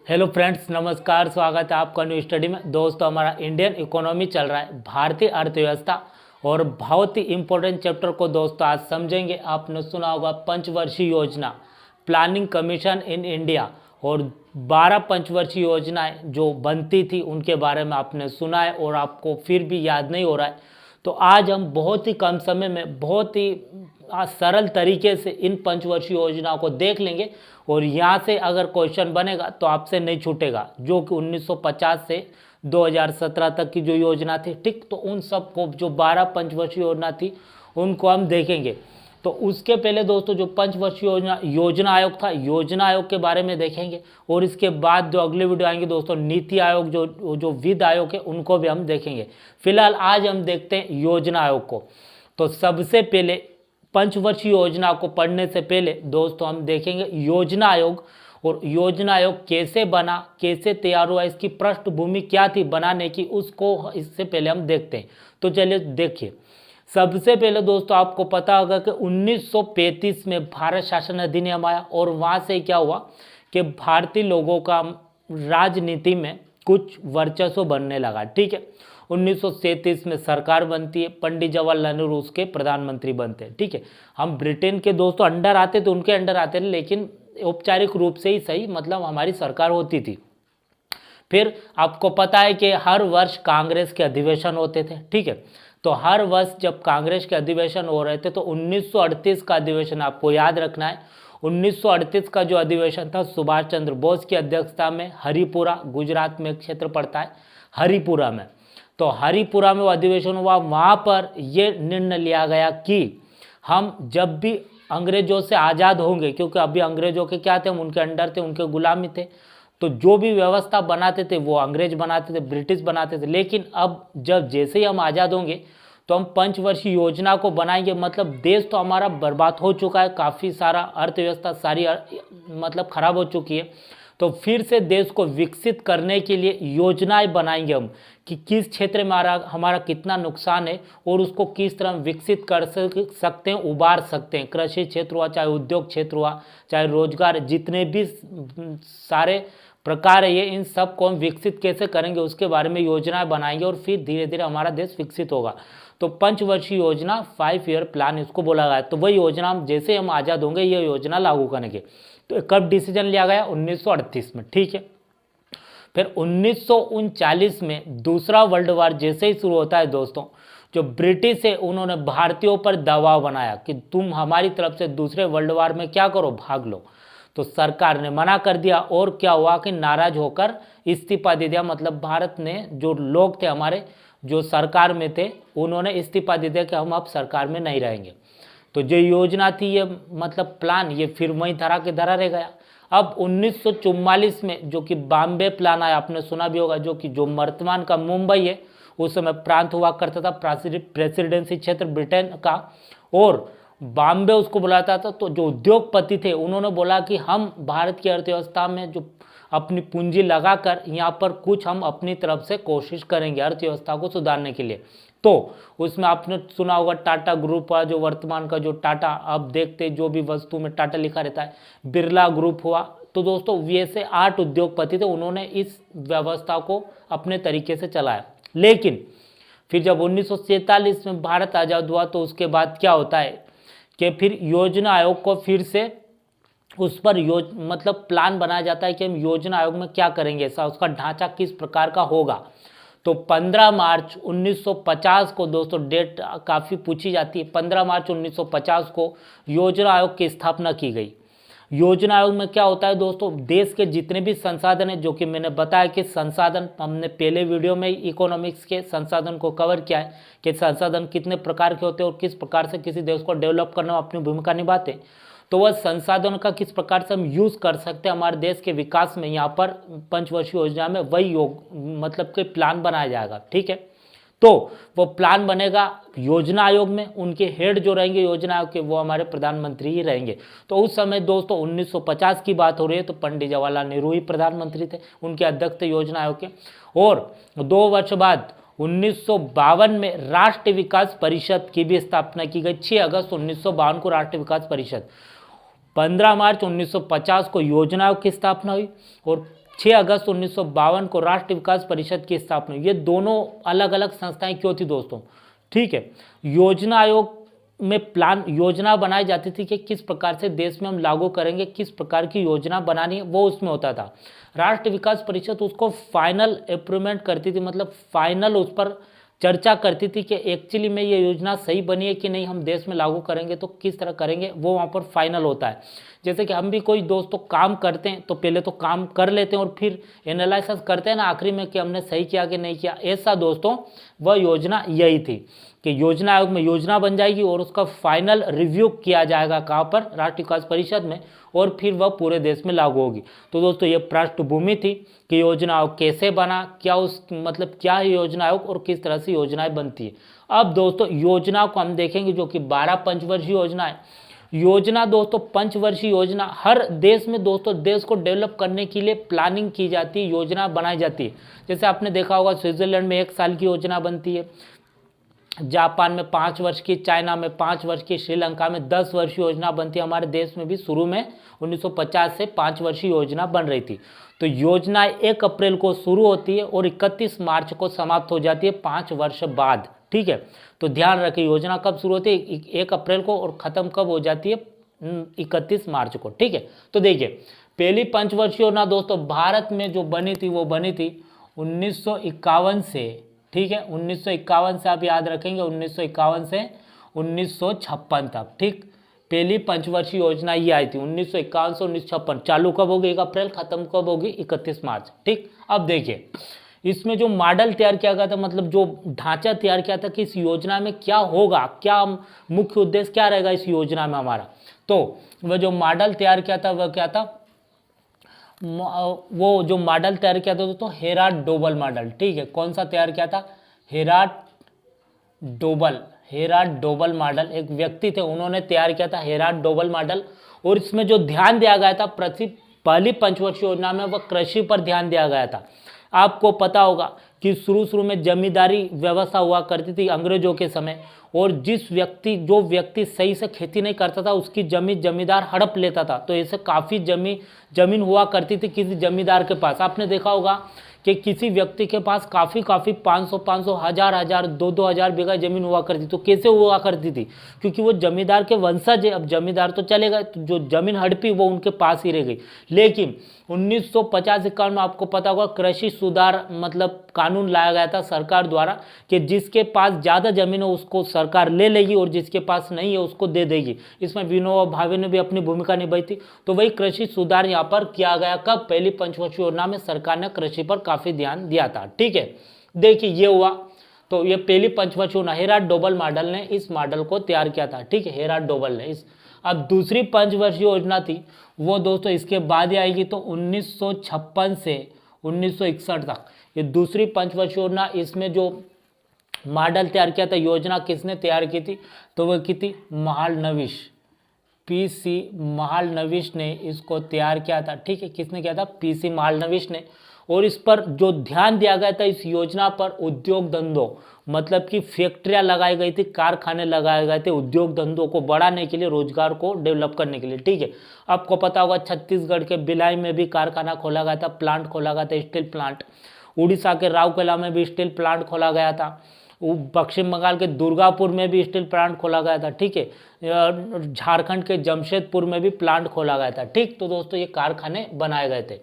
Hello friends, नमस्कार। स्वागत है आपका न्यू स्टडी में। दोस्तों, हमारा इंडियन इकोनॉमी चल रहा है, भारतीय अर्थव्यवस्था, और बहुत ही इंपॉर्टेंट चैप्टर को दोस्तों आज समझेंगे। आपने सुना होगा पंचवर्षीय योजना, प्लानिंग कमीशन इन इंडिया, और 12 पंचवर्षीय योजनाएं जो बनती थी उनके बारे में आपने सुना है और आपको फिर भी याद नहीं हो रहा है। तो आज हम बहुत ही कम समय में बहुत ही सरल तरीके से इन पंचवर्षीय योजनाओं को देख लेंगे, और यहाँ से अगर क्वेश्चन बनेगा तो आपसे नहीं छूटेगा, जो कि 1950 से 2017 तक की जो योजना थी, ठीक। तो उन सब को जो 12 पंचवर्षीय योजना थी उनको हम देखेंगे। तो उसके पहले दोस्तों, जो पंचवर्षीय योजना आयोग था, योजना आयोग के बारे में देखेंगे, और इसके बाद जो अगले वीडियो आएंगे दोस्तों, नीति आयोग, जो वित्त आयोग है, उनको भी हम देखेंगे। फिलहाल आज हम देखते हैं योजना आयोग को। तो सबसे पहले पंचवर्षीय योजना को पढ़ने से पहले दोस्तों हम देखेंगे योजना आयोग, और योजना आयोग कैसे बना, कैसे तैयार हुआ, इसकी पृष्ठभूमि क्या थी बनाने की, उसको इससे पहले हम देखते हैं। तो चलिए देखिए। सबसे पहले दोस्तों आपको पता होगा कि 1935 में भारत शासन अधिनियम आया, और वहाँ से क्या हुआ कि भारतीय लोगों का राजनीति में कुछ वर्चस्व बनने लगा, ठीक है। 1937 में सरकार बनती है, पंडित जवाहरलाल नेहरू उसके प्रधानमंत्री बनते हैं, ठीक है। हम ब्रिटेन के दोस्तों अंडर आते तो उनके अंडर आते थे, लेकिन औपचारिक रूप से ही सही, मतलब हमारी सरकार होती थी। फिर आपको पता है कि हर वर्ष कांग्रेस के अधिवेशन होते थे, ठीक है। तो हर वर्ष जब कांग्रेस के अधिवेशन हो रहे थे, तो 1938 का अधिवेशन आपको याद रखना है। 1938 का जो अधिवेशन था, सुभाष चंद्र बोस की अध्यक्षता में, हरिपुरा, गुजरात में एक क्षेत्र पड़ता है, हरिपुरा में। तो हरिपुरा में वो अधिवेशन हुआ। वहाँ पर ये निर्णय लिया गया कि हम जब भी अंग्रेजों से आज़ाद होंगे, क्योंकि अभी अंग्रेजों के क्या थे, हम उनके अंडर थे, उनके गुलामी थे, तो जो भी व्यवस्था बनाते थे वो अंग्रेज बनाते थे, ब्रिटिश बनाते थे। लेकिन अब जब जैसे ही हम आज़ाद होंगे तो हम पंचवर्षीय योजना को बनाएंगे। मतलब देश तो हमारा बर्बाद हो चुका है, काफ़ी सारा अर्थव्यवस्था सारी मतलब खराब हो चुकी है। तो फिर से देश को विकसित करने के लिए योजनाएं बनाएंगे हम, कि किस क्षेत्र में हमारा कितना नुकसान है और उसको किस तरह विकसित कर सकते हैं, उबार सकते हैं। कृषि क्षेत्र हुआ, चाहे उद्योग क्षेत्र हुआ, चाहे रोजगार, जितने भी सारे प्रकार है ये, इन सब को हम विकसित कैसे करेंगे उसके बारे में योजनाएं बनाएंगे, और फिर धीरे धीरे हमारा देश विकसित होगा। तो पंचवर्षीय योजना, 5 ईयर प्लान इसको बोला गया। तो वही योजना हम जैसे हम आज़ाद होंगे ये योजना लागू करेंगे। तो कब डिसीजन लिया गया? 1938 में, ठीक है। फिर 1939 में दूसरा वर्ल्ड वार जैसे ही शुरू होता है दोस्तों, जो ब्रिटिश है उन्होंने भारतीयों पर दबाव बनाया कि तुम हमारी तरफ से दूसरे वर्ल्ड वार में क्या करो, भाग लो। तो सरकार ने मना कर दिया, और क्या हुआ कि नाराज होकर इस्तीफा दे दिया। मतलब भारत ने, जो लोग थे हमारे जो सरकार में थे, उन्होंने इस्तीफा दे दिया कि हम अब सरकार में नहीं रहेंगे। तो जो योजना थी, ये मतलब प्लान, ये फिर वहीं धरा के धरा रह गया। अब 1944 में जो कि बॉम्बे प्लान आया, आपने सुना भी होगा, जो कि जो वर्तमान का मुंबई है, उस समय प्रांत हुआ करता था, प्रेसिडेंसी क्षेत्र ब्रिटेन का, और बॉम्बे उसको बुलाता था। तो जो उद्योगपति थे उन्होंने बोला कि हम भारत की अर्थव्यवस्था में जो अपनी पूंजी लगाकर यहाँ पर कुछ हम अपनी तरफ से कोशिश करेंगे अर्थव्यवस्था को सुधारने के लिए। तो उसमें आपने सुना होगा टाटा ग्रुप हुआ, जो वर्तमान का जो टाटा, अब देखते जो भी वस्तु में टाटा लिखा रहता है, बिरला ग्रुप हुआ। तो दोस्तों वैसे 8 उद्योगपति थे, उन्होंने इस व्यवस्था को अपने तरीके से चलाया। लेकिन फिर जब 1947 में भारत आज़ाद हुआ, तो उसके बाद क्या होता है कि फिर योजना आयोग को फिर से उस पर मतलब प्लान बनाया जाता है कि हम योजना आयोग में क्या करेंगे, ऐसा उसका ढांचा किस प्रकार का होगा। तो 15 मार्च 1950 को दोस्तों, डेट काफ़ी पूछी जाती है, 15 मार्च 1950 को योजना आयोग की स्थापना की गई। योजना आयोग में क्या होता है दोस्तों, देश के जितने भी संसाधन हैं, जो कि मैंने बताया कि संसाधन, हमने पहले वीडियो में इकोनॉमिक्स के संसाधन को कवर किया है कि संसाधन कितने प्रकार के होते हैं और किस प्रकार से किसी देश को डेवलप करने में अपनी भूमिका निभाते हैं। तो वह संसाधनों का किस प्रकार से हम यूज़ कर सकते हैं हमारे देश के विकास में, यहाँ पर पंचवर्षीय योजना में वही मतलब कि प्लान बनाया जाएगा, ठीक है। तो वो प्लान बनेगा योजना आयोग में, उनके हेड जो रहेंगे योजना आयोग के, वो हमारे प्रधानमंत्री ही रहेंगे। तो उस समय दोस्तों 1950 की बात हो रही है, तो पंडित जवाहरलाल नेहरू ही प्रधानमंत्री थे, उनके अध्यक्ष थे योजना आयोग के। और 2 वर्ष बाद 1952 में राष्ट्रीय विकास परिषद की भी स्थापना की गई। 6 अगस्त 1952 को राष्ट्रीय विकास परिषद, 15 मार्च 1950 को योजना आयोग की स्थापना हुई, और 6 अगस्त 1952 को राष्ट्रीय विकास परिषद की स्थापना। ये दोनों अलग अलग संस्थाएं क्यों थी दोस्तों? ठीक है, योजना आयोग में प्लान योजना बनाई जाती थी कि किस प्रकार से देश में हम लागू करेंगे, किस प्रकार की योजना बनानी है, वो उसमें होता था। राष्ट्रीय विकास परिषद उसको फाइनल अप्रूवमेंट करती थी, मतलब फाइनल उस पर चर्चा करती थी कि एक्चुअली में ये योजना सही बनी है कि नहीं, हम देश में लागू करेंगे तो किस तरह करेंगे, वो वहाँ पर फाइनल होता है। जैसे कि हम भी कोई दोस्तों काम करते हैं तो पहले तो काम कर लेते हैं और फिर एनालिसिस करते हैं ना आखिरी में कि हमने सही किया कि नहीं किया। ऐसा दोस्तों वह योजना यही थी कि योजना आयोग में योजना बन जाएगी और उसका फाइनल रिव्यू किया जाएगा कहाँ पर? राष्ट्रीय विकास परिषद में, और फिर वह पूरे देश में लागू होगी। तो दोस्तों ये पृष्ठभूमि थी कि योजना आयोग कैसे बना, क्या उस मतलब क्या है योजना आयोग और किस तरह से योजनाएं बनती है। अब दोस्तों योजना को हम देखेंगे जो कि 12 पंचवर्षीय योजना है। योजना दोस्तों पंचवर्षीय योजना हर देश में दोस्तों देश को डेवलप करने के लिए प्लानिंग की जाती है, योजना बनाई जाती है। जैसे आपने देखा होगा स्विट्जरलैंड में 1 साल की योजना बनती है, जापान में 5 वर्ष की, चाइना में 5 वर्ष की, श्रीलंका में 10 वर्ष की योजना बनती है। हमारे देश में भी शुरू में 1950 से 5 वर्षीय योजना बन रही थी। तो योजना 1 अप्रैल को शुरू होती है और 31 मार्च को समाप्त हो जाती है 5 वर्ष बाद। ठीक है, तो ध्यान रखें योजना कब शुरू होती है? 1 अप्रैल को, और ख़त्म कब हो जाती है? 31 मार्च को। ठीक है, तो देखिए पहली पंचवर्षीय योजना दोस्तों भारत में जो बनी थी वो बनी थी 1951 से। ठीक है, 1951 से आप याद रखेंगे, 1951 से 1956 तक। ठीक, पहली पंचवर्षीय योजना ये आई थी 1951 से 1956। चालू कब होगी? 1 अप्रैल, खत्म कब होगी? 31 मार्च। ठीक, अब देखिए इसमें जो मॉडल तैयार किया गया था, मतलब जो ढांचा तैयार किया था कि इस योजना में क्या होगा, क्या मुख्य उद्देश्य क्या रहेगा इस योजना में हमारा, तो वह जो मॉडल तैयार किया था वह क्या था? वो जो मॉडल तैयार किया था तो हेराल्ड डोबल मॉडल। ठीक है, कौन सा तैयार किया था? हेराल्ड डोबल मॉडल एक व्यक्ति थे, उन्होंने तैयार किया था हेराल्ड डोबल मॉडल। और इसमें जो ध्यान दिया गया था पहली पंचवर्षीय योजना में, वह कृषि पर ध्यान दिया गया था। आपको पता होगा कि शुरू में जमींदारी व्यवस्था हुआ करती थी अंग्रेजों के समय, और जो व्यक्ति सही से खेती नहीं करता था उसकी जमींदार हड़प लेता था। तो ऐसे काफ़ी जमीन हुआ करती थी किसी जमींदार के पास। आपने देखा होगा कि किसी व्यक्ति के पास काफ़ी 500 हजार 2,000 बीघा जमीन हुआ करती। तो कैसे हुआ करती थी? क्योंकि वो जमींदार के वंशज है। अब जमींदार तो चले गए, तो जो जमीन हड़पी वो उनके पास ही रह गई। लेकिन 1950-51 में आपको पता होगा कृषि सुधार मतलब कानून लाया गया था सरकार द्वारा कि जिसके पास ज़्यादा जमीन है उसको सरकार ले लेगी और जिसके पास नहीं है उसको दे देगी। इसमें विनोबा भावे ने भी अपनी भूमिका निभाई थी। तो वही कृषि सुधार यहाँ पर किया गया। कब? पहली पंचवर्षीय योजना में सरकार ने कृषि पर काफ़ी ध्यान दिया था। ठीक है, देखिए ये हुआ। तो ये पहली पंचवर्षीय योजना हेराल्ड डोबल मॉडल ने इस मॉडल को तैयार किया था। ठीक है, हेराल्ड डोबल ने इस। अब दूसरी पंचवर्षीय योजना थी वो दोस्तों इसके बाद ही आएगी, तो 1956 से 1961 तक ये दूसरी पंचवर्षीय योजना। इसमें जो मॉडल तैयार किया था, योजना किसने तैयार की थी? तो वह की थी महालनोबिस, PC महालनोबिस ने इसको तैयार किया था। ठीक है, किसने किया था? PC महालनोबिस ने। और इस पर जो ध्यान दिया गया था इस योजना पर उद्योग धंधों, मतलब कि फैक्ट्रियां लगाई गई थी, कारखाने लगाए गए थे उद्योग धंधों को बढ़ाने के लिए, रोजगार को डेवलप करने के लिए। ठीक है, आपको पता होगा छत्तीसगढ़ के भिलाई में भी कारखाना खोला गया था, प्लांट खोला गया था, स्टील प्लांट। उड़ीसा के राउरकेला में भी स्टील प्लांट खोला गया था। पश्चिम बंगाल के दुर्गापुर में भी स्टील प्लांट खोला गया था। ठीक है, झारखंड के जमशेदपुर में भी प्लांट खोला गया था। ठीक, तो दोस्तों ये कारखाने बनाए गए थे।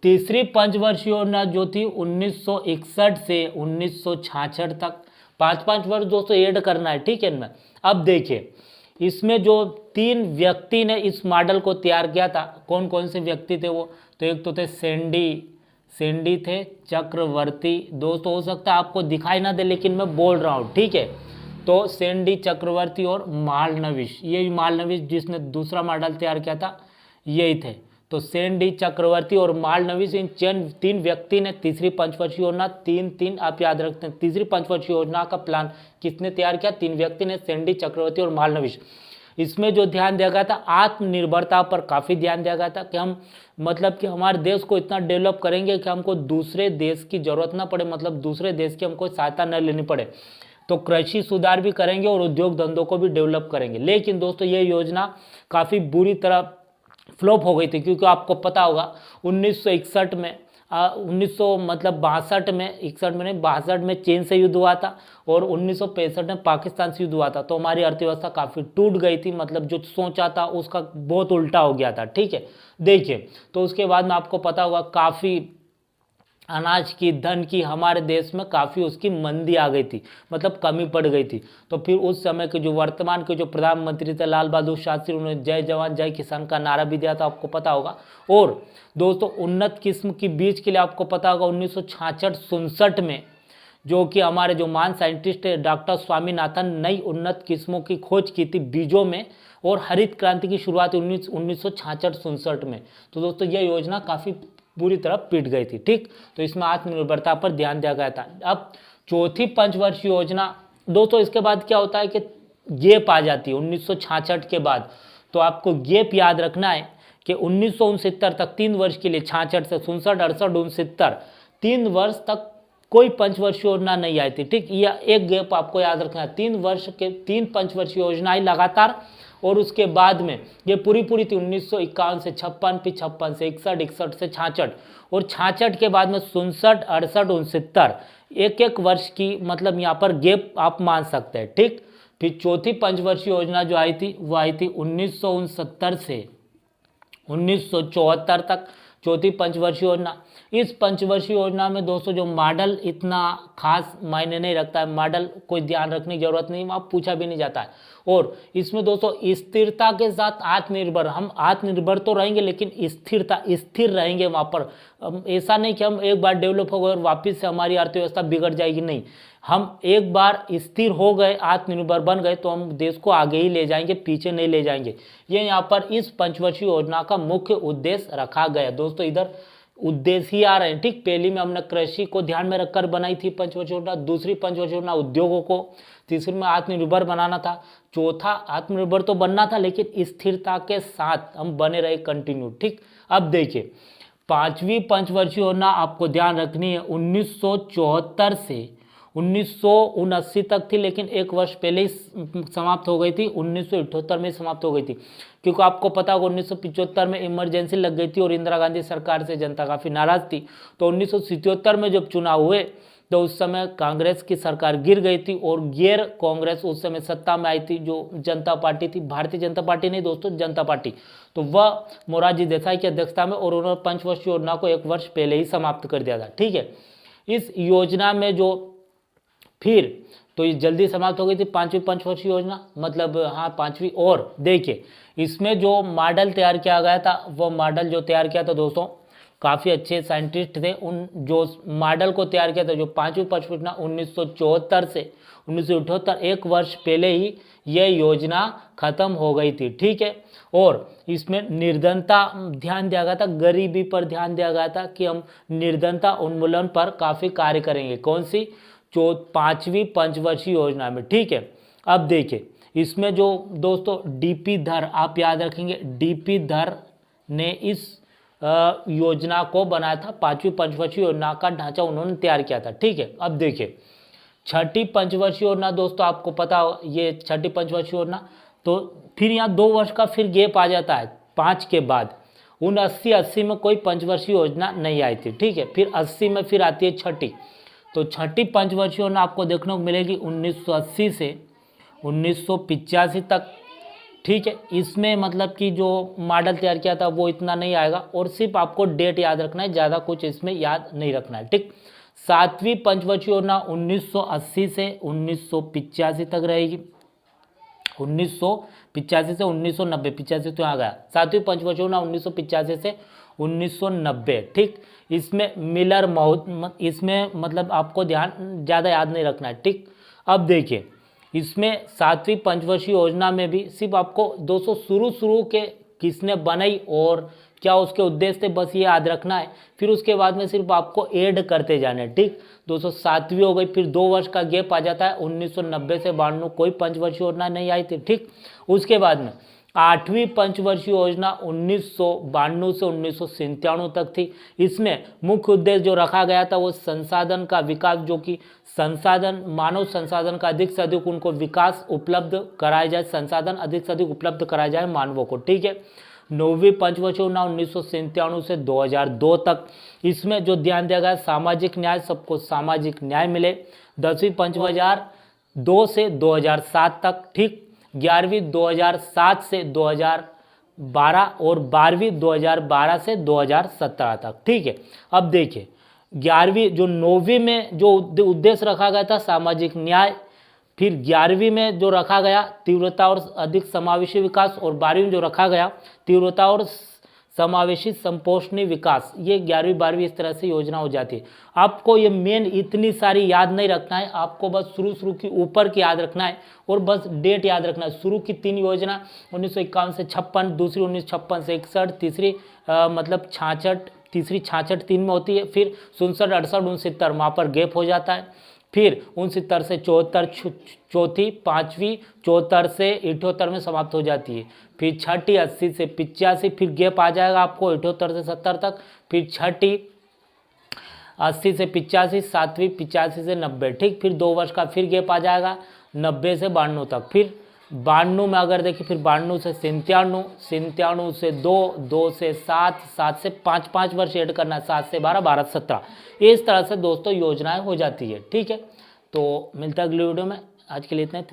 तीसरी पंचवर्षीय योजना जो थी 1961 से 1966 तक, 5-5 वर्ष दोस्तों ऐड करना है। ठीक है इनमें। अब देखिए इसमें जो 3 व्यक्ति ने इस मॉडल को तैयार किया था, कौन कौन से व्यक्ति थे वो? तो एक तो थे सेंडी थे, चक्रवर्ती। दोस्तों हो सकता है आपको दिखाई ना दे लेकिन मैं बोल रहा हूँ। ठीक है, तो सेंडी, चक्रवर्ती और महालनोबिस, ये महालनोबिस जिसने दूसरा मॉडल तैयार किया था यही थे। तो सेंडी, चक्रवर्ती और महालनोबिस, इन 3 व्यक्ति ने तीसरी पंचवर्षीय योजना, 3 आप याद रखते हैं, तीसरी पंचवर्षीय योजना का प्लान किसने तैयार किया? 3 व्यक्ति ने, सेंडी, चक्रवर्ती और महालनोबिस। इसमें जो ध्यान दिया गया था आत्मनिर्भरता पर काफ़ी ध्यान दिया गया था कि हम मतलब कि हमारे देश को इतना डेवलप करेंगे कि हमको दूसरे देश की जरूरत ना पड़े, मतलब दूसरे देश की हमको सहायता न लेनी पड़े। तो कृषि सुधार भी करेंगे और उद्योग धंधों को भी डेवलप करेंगे। लेकिन दोस्तों ये योजना काफ़ी बुरी तरह फ्लॉप हो गई थी, क्योंकि आपको पता होगा 1961 में 1900 मतलब 62 में, 61 में नहीं 62 में चीन से युद्ध हुआ था और 1965 में पाकिस्तान से युद्ध हुआ था। तो हमारी अर्थव्यवस्था काफ़ी टूट गई थी, मतलब जो सोचा था उसका बहुत उल्टा हो गया था। ठीक है, देखिए तो उसके बाद में आपको पता होगा काफ़ी अनाज की, धन की हमारे देश में काफ़ी उसकी मंदी आ गई थी, मतलब कमी पड़ गई थी। तो फिर उस समय के जो वर्तमान के जो प्रधानमंत्री थे लाल बहादुर शास्त्री, उन्होंने जय जवान जय किसान का नारा भी दिया था, आपको पता होगा। और दोस्तों उन्नत किस्म की बीज के लिए आपको पता होगा 1966-67 में जो कि हमारे जो महान साइंटिस्ट है डॉक्टर स्वामीनाथन नई उन्नत किस्मों की खोज की थी बीजों में, और हरित क्रांति की शुरुआत 1966-67 में। तो दोस्तों यह योजना काफ़ी पूरी तरह पिट गई थी। ठीक, तो इसमें आत्मनिर्भरता पर ध्यान दिया गया था। अब चौथी पंचवर्षीय योजना दोस्तों, इसके बाद क्या होता है कि गैप आ जाती है 1966 के बाद। तो आपको गैप याद रखना है कि 1969 तक 3 वर्ष के लिए, 66 से 67, 68, 69 3 वर्ष तक कोई पंचवर्षीय योजना नहीं आई थी। ठीक, यह एक गैप आपको याद रखना है, 3 वर्ष के 3 पंचवर्षीय योजनाएं लगातार, और उसके बाद में ये पूरी थी 1951 से 56, फिर 56 से 61, 61 से 66, और 66 के बाद में 67, 68, 69 एक वर्ष की मतलब यहाँ पर गैप आप मान सकते हैं। ठीक, फिर चौथी पंचवर्षीय योजना जो आई थी वो आई थी 1969 से 1974 तक, चौथी पंचवर्षीय योजना। इस पंचवर्षीय योजना में दोस्तों जो मॉडल इतना खास मायने नहीं रखता है, मॉडल कोई ध्यान रखने की जरूरत नहीं, वहाँ पूछा भी नहीं जाता है। और इसमें दोस्तों स्थिरता के साथ आत्मनिर्भर, हम आत्मनिर्भर तो रहेंगे लेकिन स्थिर रहेंगे वहाँ पर। ऐसा नहीं कि हम एक बार डेवलप हो गए और वापस से हमारी अर्थव्यवस्था बिगड़ जाएगी, नहीं। हम एक बार स्थिर हो गए, आत्मनिर्भर बन गए तो हम देश को आगे ही ले जाएंगे, पीछे नहीं ले जाएंगे। ये यहाँ पर इस पंचवर्षीय योजना का मुख्य उद्देश्य रखा गया। दोस्तों इधर उद्देश्य ही आ रहे हैं। ठीक, पहली में हमने कृषि को ध्यान में रखकर बनाई थी पंचवर्षीय योजना, दूसरी पंचवर्षीय योजना उद्योगों को, तीसरी में आत्मनिर्भर बनाना था, चौथा आत्मनिर्भर तो बनना था लेकिन स्थिरता के साथ हम बने रहे कंटिन्यू। ठीक, अब देखिए पांचवी पंचवर्षीय योजना आपको ध्यान रखनी है 1974 से 1979 तक थी, लेकिन एक वर्ष पहले ही समाप्त हो गई थी, 1978 में समाप्त हो गई थी। क्योंकि आपको पता होगा 1975 में इमरजेंसी लग गई थी और इंदिरा गांधी सरकार से जनता काफ़ी नाराज थी। तो 1977 में जब चुनाव हुए तो उस समय कांग्रेस की सरकार गिर गई थी और गैर कांग्रेस उस समय सत्ता में आई थी, जो जनता पार्टी थी, भारतीय जनता पार्टी नहीं दोस्तों, जनता पार्टी। तो वह मोरारजी देसाई की अध्यक्षता में, और उन्होंने पंचवर्षीय योजना को एक वर्ष पहले ही समाप्त कर दिया था। ठीक है, इस योजना में जो फिर तो ये जल्दी समाप्त हो गई थी पांचवी पंचवर्षीय योजना, मतलब हाँ पांचवी। और देखिए इसमें जो मॉडल तैयार किया गया था, वो मॉडल जो तैयार किया था दोस्तों काफ़ी अच्छे साइंटिस्ट थे, उन जो मॉडल को तैयार किया था, जो पांचवी पंचवर्षीय योजना 1974 से 1978 एक वर्ष पहले ही यह योजना खत्म हो गई थी। ठीक है, और इसमें निर्धनता ध्यान दिया गया था, गरीबी पर ध्यान दिया गया था कि हम निर्धनता उन्मूलन पर काफ़ी कार्य करेंगे। कौन सी? जो पांचवी पंचवर्षीय योजना में। ठीक है, अब देखिए इसमें जो दोस्तों डीपी धर, आप याद रखेंगे डीपी धर ने इस योजना को बनाया था, पांचवी पंचवर्षीय योजना का ढांचा उन्होंने तैयार किया था। ठीक है, अब देखिए छठी पंचवर्षीय योजना दोस्तों आपको पता हो, ये छठी पंचवर्षीय योजना, तो फिर यहाँ 2 वर्ष का फिर गैप आ जाता है 5 के बाद। 79-80 में कोई पंचवर्षीय योजना नहीं आई थी। ठीक है, फिर 80 में फिर आती है छठी। तो छठी पंचवर्षीय योजना आपको देखने को मिलेगी 1980 से 1985 तक। ठीक है, इसमें मतलब कि जो मॉडल तैयार किया था वो इतना नहीं आएगा, और सिर्फ आपको डेट याद रखना है, ज़्यादा कुछ इसमें याद नहीं रखना है। ठीक, सातवीं पंचवर्षीय योजना 1980 से 1985 तक रहेगी, 1985 से 1990, 85 तो यहाँ गया। सातवीं पंचवर्षीय योजना 1985 से 1990। ठीक, इसमें मिलर माउथ, इसमें मतलब आपको ध्यान ज़्यादा याद नहीं रखना है। ठीक, अब देखिए इसमें सातवीं पंचवर्षीय योजना में भी सिर्फ आपको 200 शुरू के किसने बनाई और क्या उसके उद्देश्य थे, बस ये याद रखना है। फिर उसके बाद में सिर्फ आपको ऐड करते जाने। ठीक, 207वीं हो गई, फिर 2 वर्ष का गैप आ जाता है, 1990 से 92 कोई पंचवर्षीय योजना नहीं आई थी। ठीक, उसके बाद में आठवीं पंचवर्षीय योजना 1992 से 1997 तक थी। इसमें मुख्य उद्देश्य जो रखा गया था वो संसाधन का विकास, जो कि संसाधन, मानव संसाधन का अधिक से अधिक उनको विकास उपलब्ध कराया जाए, संसाधन अधिक से अधिक उपलब्ध कराया जाए मानवों को। ठीक है, 9वीं पंचवर्षीय योजना 1997 से 2002 तक, इसमें जो ध्यान दिया गया सामाजिक न्याय, सबको सामाजिक न्याय मिले। 10वीं पंचवर्षीय 2002 से 2007 तक, ठीक। 11वीं 2007 से 2012 और 12वीं 2012 से 2017 तक, ठीक है। अब देखिए 11वीं जो 9वीं में जो उद्देश्य रखा गया था सामाजिक न्याय, फिर 11वीं में जो रखा गया तीव्रता और अधिक समावेशी विकास, और 12वीं में जो रखा गया तीव्रता और समावेशी संपोषणी विकास, ये 11वीं 12वीं इस तरह से योजना हो जाती है। आपको ये मेन इतनी सारी याद नहीं रखना है, आपको बस शुरू की ऊपर की याद रखना है और बस डेट याद रखना है। शुरू की 3 योजना 1951 से 56, दूसरी 1956 से 61, तीसरी मतलब 66, तीसरी 66 3 में होती है, फिर 67, 68, 69 वहाँ पर गैप हो जाता है, फिर 69 से 74 चौथी, 5वीं 74 से 78 में समाप्त हो जाती है, फिर छठी 80 से 85, फिर गैप आ जाएगा आपको 78 से 70 तक, फिर छठी 80 से 85, 7वीं 85 से 90, ठीक। फिर 2 वर्ष का फिर गैप आ जाएगा 90 से 92 तक, फिर 92 में अगर देखिए फिर 92 से 97, 97 से 2, 2 से 7, 7 से 5, 5 वर्ष ऐड करना, 7 से 12, 12 से 17, इस तरह से दोस्तों योजनाएं हो जाती है, ठीक है। तो मिलता है अगली वीडियो में, आज के लिए इतना ही।